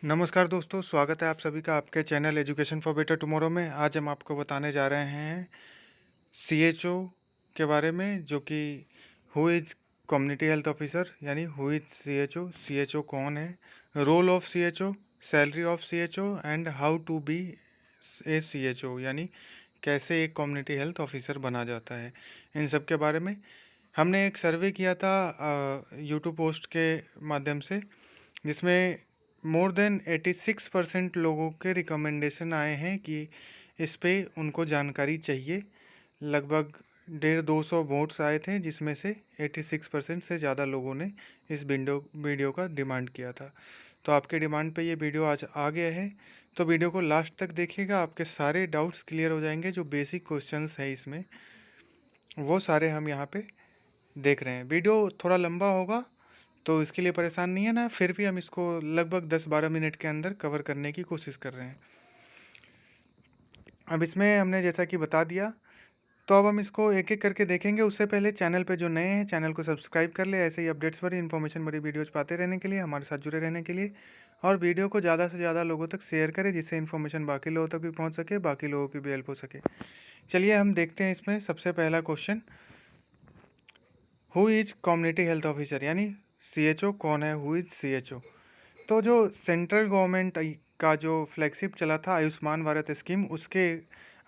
नमस्कार दोस्तों, स्वागत है आप सभी का आपके channel education for better tomorrow में। आज हम आपको बताने जा रहे हैं सीएचओ के बारे में, जो कि who is community health officer, यानी हु इज़ सीएचओ, सीएचओ कौन है, role of CHO, salary of CHO and how to be a CHO, यानी कैसे एक कम्युनिटी हेल्थ ऑफिसर बना जाता है। इन सब के बारे में हमने एक सर्वे किया था यूट्यूब पोस्ट के माध्यम से, जिसमें मोर देन 86% लोगों के रिकमेंडेशन आए हैं कि इस पे उनको जानकारी चाहिए। लगभग 150-200 वोट्स आए थे, जिसमें से 86% से ज़्यादा लोगों ने इस वीडियो का डिमांड किया था। तो आपके डिमांड पे ये वीडियो आज आ गया है। तो वीडियो को लास्ट तक देखिएगा, आपके सारे डाउट्स क्लियर हो जाएंगे। जो बेसिक क्वेश्चंस है इसमें, वो सारे हम यहाँ पे देख रहे हैं। वीडियो थोड़ा लंबा होगा, तो इसके लिए परेशान नहीं है ना, फिर भी हम इसको लगभग 10-12 मिनट के अंदर कवर करने की कोशिश कर रहे हैं। अब इसमें हमने जैसा कि बता दिया, तो अब हम इसको एक एक करके देखेंगे। उससे पहले चैनल पे जो नए हैं, चैनल को सब्सक्राइब कर ले, ऐसे ही अपडेट्स भरी इन्फॉर्मेशन भरी वीडियोज़ पाते रहने के लिए, हमारे साथ जुड़े रहने के लिए। और वीडियो को ज़्यादा से ज़्यादा लोगों तक शेयर करें, जिससे इन्फॉर्मेशन बाकी लोगों तक भी पहुँच सके, बाकी लोगों की भी हेल्प हो सके। चलिए हम देखते हैं इसमें सबसे पहला question, who is community health officer, यानी सीएचओ कौन है, हु इज़ सीएचओ। तो जो सेंट्रल गवर्नमेंट का जो फ्लैगशिप चला था आयुष्मान भारत स्कीम, उसके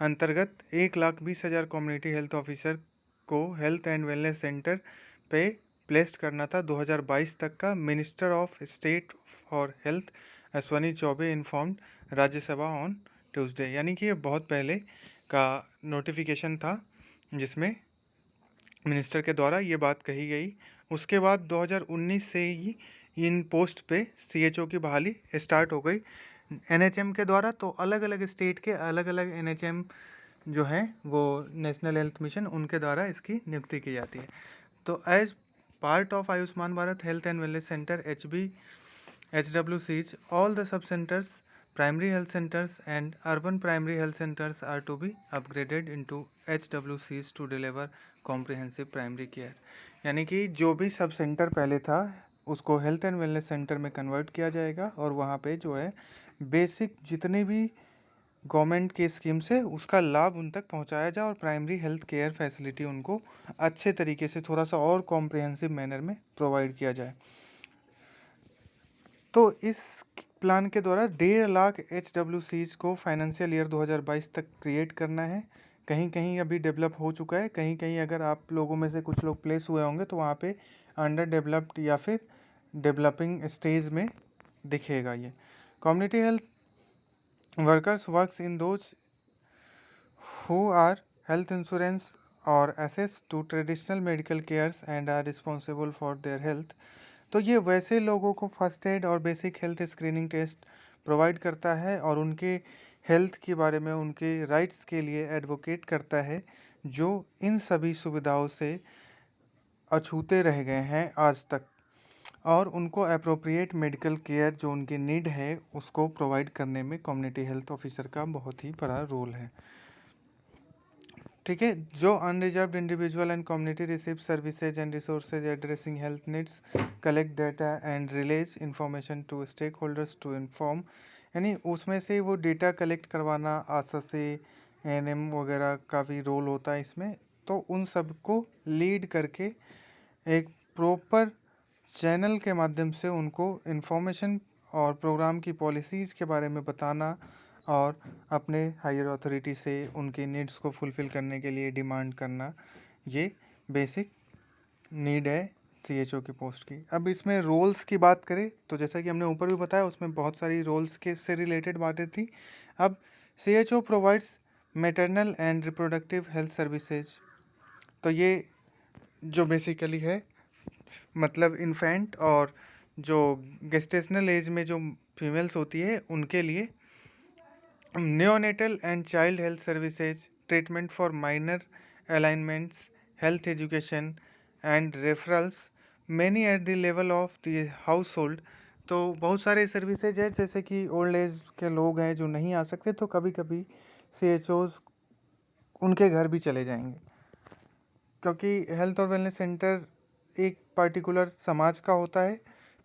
अंतर्गत 1,20,000 कम्युनिटी हेल्थ ऑफिसर को हेल्थ एंड वेलनेस सेंटर पे प्लेस्ड करना था 2022 तक का। Minister of state for health Ashwani Choubey informed Rajya Sabha on Tuesday, यानी कि ये बहुत पहले का नोटिफिकेशन था, जिसमें मिनिस्टर के द्वारा ये बात कही गई। उसके बाद 2019 से ही इन पोस्ट पे सीएचओ की बहाली स्टार्ट हो गई एनएचएम के द्वारा। तो अलग अलग स्टेट के अलग अलग एनएचएम जो हैं, वो नेशनल हेल्थ मिशन, उनके द्वारा इसकी नियुक्ति की जाती है। तो as part of Ayushman Bharat health and wellness centre HWCs, all the sub-centers, primary health centers and urban primary health centers are to be upgraded into HWCs to deliver comprehensive primary care। यानी कि जो भी सब सेंटर पहले था, उसको health and wellness centre में convert किया जाएगा, और वहाँ पे जो है बेसिक जितने भी गवर्नमेंट के स्कीम से उसका लाभ उन तक पहुँचाया जाए, और प्राइमरी हेल्थ केयर फैसिलिटी उनको अच्छे तरीके से, थोड़ा सा और कॉम्प्रिहेंसिव मैनर में प्रोवाइड किया जाए। तो इस प्लान के द्वारा 1.5 लाख HWCs को फाइनेंशियल ईयर 2022 तक क्रिएट करना है। कहीं कहीं अभी डेवलप हो चुका है, कहीं कहीं अगर आप लोगों में से कुछ लोग प्लेस हुए होंगे तो वहाँ पे अंडर डेवलप्ड या फिर डेवलपिंग स्टेज में दिखेगा ये। Community health workers works in those who are health insurance or access to traditional medical cares and are responsible for their health। तो ये वैसे लोगों को फर्स्ट एड और basic health screening test provide करता है, और उनके हेल्थ के बारे में, उनके राइट्स के लिए एडवोकेट करता है, जो इन सभी सुविधाओं से अछूते रह गए हैं आज तक, और उनको अप्रोप्रिएट मेडिकल केयर जो उनकी नीड है उसको प्रोवाइड करने में कम्युनिटी हेल्थ ऑफिसर का बहुत ही बड़ा रोल है। ठीक है। जो unreserved individual and community receive services and resources addressing health needs, collect data and release information to stakeholders to inform, यानी उसमें से वो डेटा कलेक्ट करवाना, आशा से एएनएम वगैरह का भी रोल होता है इसमें। तो उन सब को लीड करके एक प्रॉपर चैनल के माध्यम से उनको इन्फॉर्मेशन और प्रोग्राम की पॉलिसीज़ के बारे में बताना, और अपने हायर अथॉरिटी से उनकी नीड्स को फुलफ़िल करने के लिए डिमांड करना, ये बेसिक नीड है सीएचओ की पोस्ट की। अब इसमें रोल्स की बात करें तो जैसा कि हमने ऊपर भी बताया, उसमें बहुत सारी रोल्स के से रिलेटेड बातें थी। अब CHO provides maternal and reproductive health services. तो ये जो बेसिकली है, मतलब इन्फेंट और जो गेस्टेशनल एज में जो फीमेल्स होती है उनके लिए neonatal and child health services, treatment for minor alignments, health education and referrals, many at the level of the household। तो बहुत सारे सर्विसेज है, जैसे कि ओल्ड एज के लोग हैं जो नहीं आ सकते, तो कभी कभी सीएचओज उनके घर भी चले जाएंगे, क्योंकि हेल्थ और वेलनेस सेंटर एक पर्टिकुलर समाज का होता है।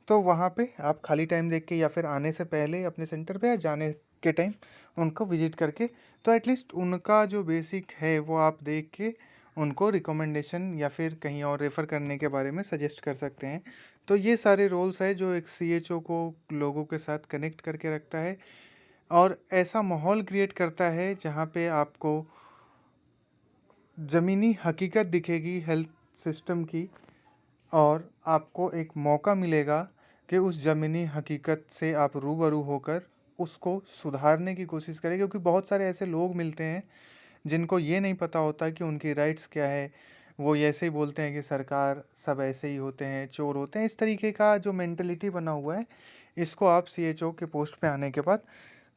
तो वहाँ पे आप खाली टाइम देख के या फिर आने से पहले अपने सेंटर पे या जाने के टाइम उनको विजिट करके तो एटलीस्ट उनका जो बेसिक है वो आप देख के उनको रिकमेंडेशन या फिर कहीं और रेफ़र करने के बारे में सजेस्ट कर सकते हैं। तो ये सारे रोल्स हैं जो एक सीएचओ को लोगों के साथ कनेक्ट करके रखता है और ऐसा माहौल क्रिएट करता है जहाँ पे आपको ज़मीनी हकीकत दिखेगी हेल्थ सिस्टम की और आपको एक मौका मिलेगा कि उस ज़मीनी हकीकत से आप रूबरू होकर उसको सुधारने की कोशिश करें, क्योंकि बहुत सारे ऐसे लोग मिलते हैं जिनको ये नहीं पता होता कि उनकी राइट्स क्या है। वो ऐसे ही बोलते हैं कि सरकार सब ऐसे ही होते हैं, चोर होते हैं। इस तरीके का जो मेंटलिटी बना हुआ है, इसको आप सीएचओ के पोस्ट पे आने के बाद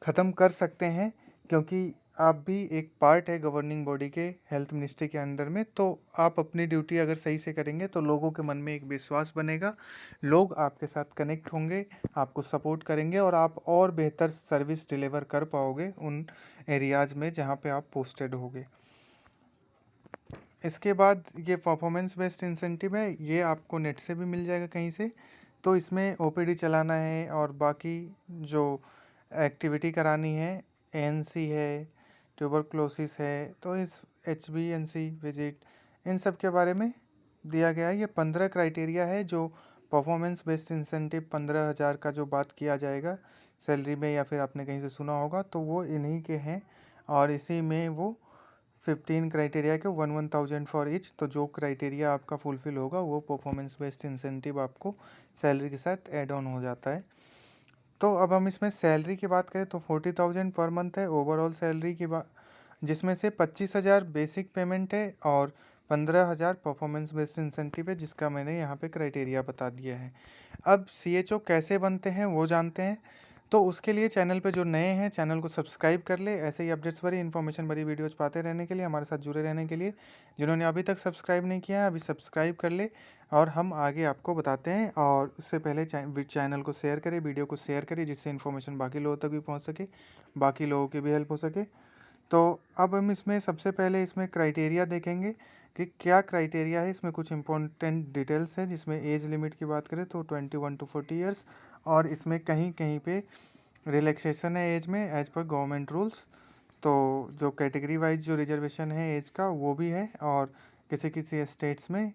ख़त्म कर सकते हैं, क्योंकि आप भी एक पार्ट है गवर्निंग बॉडी के हेल्थ मिनिस्ट्री के अंडर में। तो आप अपनी ड्यूटी अगर सही से करेंगे तो लोगों के मन में एक विश्वास बनेगा, लोग आपके साथ कनेक्ट होंगे, आपको सपोर्ट करेंगे और आप और बेहतर सर्विस डिलीवर कर पाओगे उन एरियाज़ में जहाँ पे आप पोस्टेड होगे। इसके बाद ये परफॉर्मेंस बेस्ड इंसेंटिव है, ये आपको नेट से भी मिल जाएगा कहीं से। तो इसमें ओपीडी चलाना है और बाकी जो एक्टिविटी करानी है, एएनसी है, ट्यूबरक्लोसिस है, तो इस एचबीएनसी विजिट, इन सब के बारे में दिया गया है। ये 15 क्राइटेरिया है जो परफॉर्मेंस बेस्ड इंसेंटिव 15,000 का जो बात किया जाएगा सैलरी में, या फिर आपने कहीं से सुना होगा, तो वो इन्हीं के हैं। और इसी में वो 15 क्राइटेरिया के 1,000 फॉर ईच। तो जो क्राइटेरिया आपका फुलफिल होगा वो परफॉर्मेंस बेस्ड इंसेंटिव आपको सैलरी के साथ ऐड ऑन हो जाता है। तो अब हम इसमें सैलरी की बात करें तो 40,000 पर मंथ है ओवरऑल सैलरी की बात, जिसमें से 25,000 बेसिक पेमेंट है और 15,000 परफॉर्मेंस बेस्ड इंसेंटिव है, जिसका मैंने यहाँ पे क्राइटेरिया बता दिया है। अब सीएचओ कैसे बनते हैं वो जानते हैं। तो उसके लिए चैनल पे जो नए हैं चैनल को सब्सक्राइब कर ले, ऐसे ही अपडेट्स भरी इन्फॉर्मेशन भरी वीडियोज़ पाते रहने के लिए, हमारे साथ जुड़े रहने के लिए। जिन्होंने अभी तक सब्सक्राइब नहीं किया है अभी सब्सक्राइब कर ले और हम आगे आपको बताते हैं। और उससे पहले चैनल को शेयर करें, वीडियो को शेयर करें, जिससे इन्फॉर्मेशन बाकी लोगों तक भी पहुँच सके, बाकी लोगों की भी हेल्प हो सके। तो अब हम इसमें सबसे पहले इसमें क्राइटेरिया देखेंगे कि क्या क्राइटेरिया है। इसमें कुछ इंपॉर्टेंट डिटेल्स है, जिसमें एज लिमिट की बात करें तो 21 to 40 ईयर्स, और इसमें कहीं कहीं पे रिलैक्सेशन है एज में एज पर गवर्नमेंट रूल्स। तो जो कैटेगरी वाइज जो रिजर्वेशन है एज का वो भी है, और किसी किसी स्टेट्स में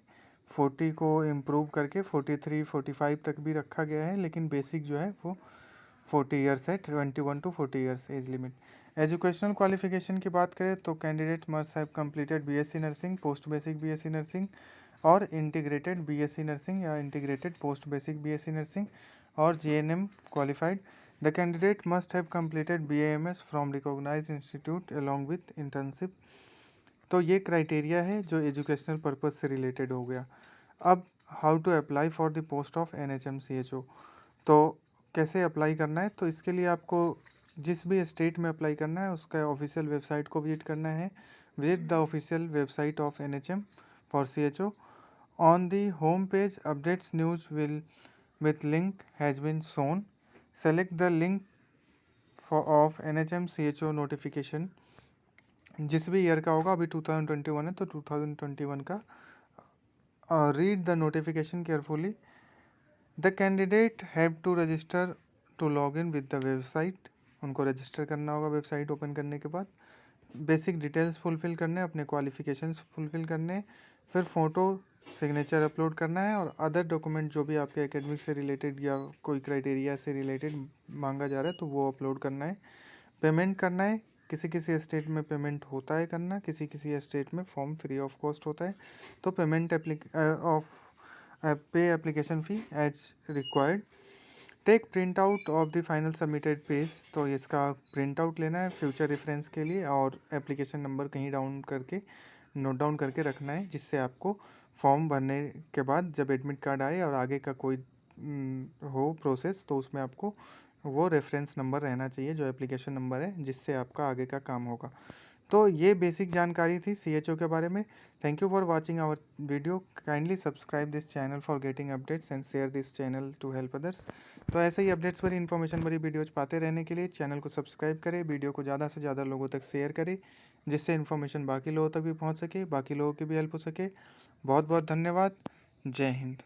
40 को इम्प्रूव करके 43 45 तक भी रखा गया है, लेकिन बेसिक जो है वो 40 ईयर्स है, 21 to 40 years age limit. Educational qualification की बात करें तो candidate must have completed BSc nursing, post basic BSc nursing और इंटीग्रेटेड बीएससी नर्सिंग या integrated post basic BSc nursing और GNM qualified. The candidate must have completed BAMS from recognised institute along with internship. तो ये criteria है जो educational purpose से related हो गया। अब how to apply for the post of NHM CHO, तो कैसे अप्लाई करना है। तो इसके लिए आपको जिस भी स्टेट में अप्लाई करना है उसका ऑफिशियल वेबसाइट को विजिट करना है। Visit the official website of NHM for CHO. On the home page updates news will with link has been shown. Select the link of NHM CHO notification. जिस भी year का होगा, अभी 2021 है तो 2021 का। Read the notification carefully. The candidate have to register to log in with the website. उनको register करना होगा वेबसाइट ओपन करने के बाद। बेसिक डिटेल्स फुलफ़िल करने, अपने क्वालिफिकेशंस फुलफ़िल करने, फिर फ़ोटो सिग्नेचर अपलोड करना है और अदर डॉक्यूमेंट जो भी आपके एकेडमिक से रिलेटेड या कोई क्राइटेरिया से रिलेटेड मांगा जा रहा है तो वो अपलोड करना है। पेमेंट करना है, किसी किसी स्टेट में पेमेंट होता है करना, किसी किसी स्टेट में फॉर्म फ्री ऑफ कॉस्ट होता है। तो payment of pay application fee as required. Take print out of the final submitted page. तो इसका प्रिंट आउट लेना है फ्यूचर रेफरेंस के लिए, और एप्लीकेशन नंबर कहीं डाउन करके नोट डाउन करके रखना है, जिससे आपको फॉर्म भरने के बाद जब एडमिट कार्ड आए और आगे का कोई हो प्रोसेस तो उसमें आपको वो रेफरेंस नंबर रहना चाहिए जो एप्लीकेशन नंबर है, जिससे आपका आगे का काम होगा। तो ये बेसिक जानकारी थी सीएचओ के बारे में। Thank you for watching our video. Kindly subscribe this channel for getting updates and share this channel to help others. तो ऐसे ही अपडेट्स भरी इन्फॉर्मेशन भरी वीडियोज पाते रहने के लिए चैनल को सब्सक्राइब करें, वीडियो को ज़्यादा से ज़्यादा लोगों तक शेयर करें, जिससे इन्फॉर्मेशन बाकी लोगों तक भी पहुँच सके, बाकी लोगों की भी हेल्प हो सके। बहुत बहुत धन्यवाद। जय हिंद।